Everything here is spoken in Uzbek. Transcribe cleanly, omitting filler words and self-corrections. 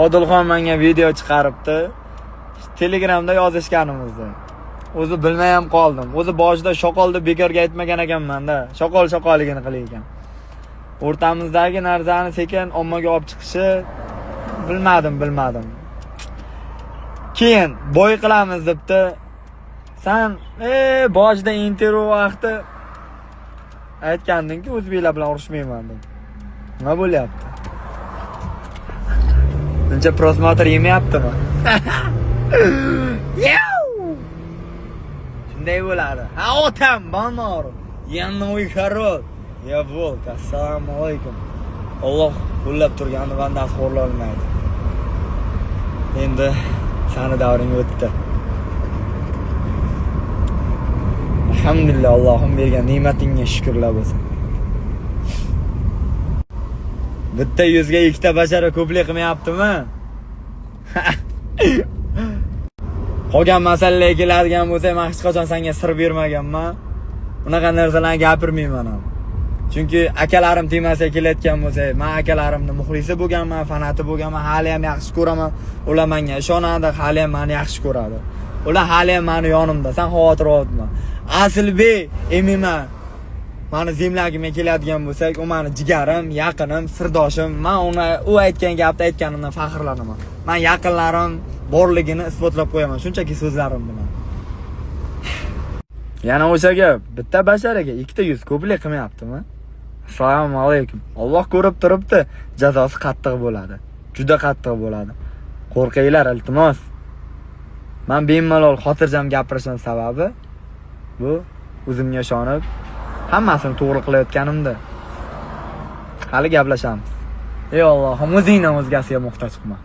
Odilxon menga video chiqaribdi. Telegramda yozishganimizda. O'zi bilmay ham qoldim. O'zi boshida shoqolni bekorga aytmagan ekanman-da. Shoqolligini qilar ekan. O'rtamizdagi narsani sekin ommaga olib chiqishi bilmadim. Keyin boy qilamiz debdi. Sen boshida intervyu vaqti aytganding-ku, o'zbeklar bilan urushmayman deb. Nima bo'lyapti? Buncha prosmotr yemayaptimi? Shunday bo'ladi. Ha, otam, banor. Yannoy Karol. Ya volk, assalomu alaykum. Alloh qo'llab turgani banda xo'rlolmaydi. Endi sani davring o'tdi. Alhamdulillah, Allohim bergan ne'matingga shukrlar bo'lsin. Bitta yuzga ikkita bashara ko'plik qilmayaptimi? Qolgan masalalarga keladigan bo'lsa, men hech qachon senga sir bermaganman. Unaqa narsalarni gapirmayman ham. Chunki akalarim temasiga kelayotgan bo'lsa, men akalarimni muxlisi bo'lganman, fanati bo'lganman, hali ham yaxshi ko'raman. Ular menga ishonadi, hali ham meni yaxshi ko'radi. Ular hali ham meni yonimda. Sen xavotir olma. Asilbek emiman. Meni zemlagimga keladigan bo'lsak, u meni jigarim, yaqinim, sirdoshim. Men u aytgan gapni aytganimdan faxrlanaman. Men yaqinlarim borligini isbotlab qo'yaman, shunchaki so'zlarim bilan. Yana o'sha gap, bitta basharaga ikkita yuz ko'plik qilmayaptimi? Assalomu alaykum. Alloh ko'rib turibdi, jazosi qattiq bo'ladi. Juda qattiq bo'ladi. Qo'rqinglar, iltimos. Men bemalol xotirjam gapirishim sababi bu o'zimga ishonib, hammasini to'g'ri qilayotganimda. Hali gaplashamiz. Ey Allohim, o'zingdan o'zgasiga muhtoj qilma.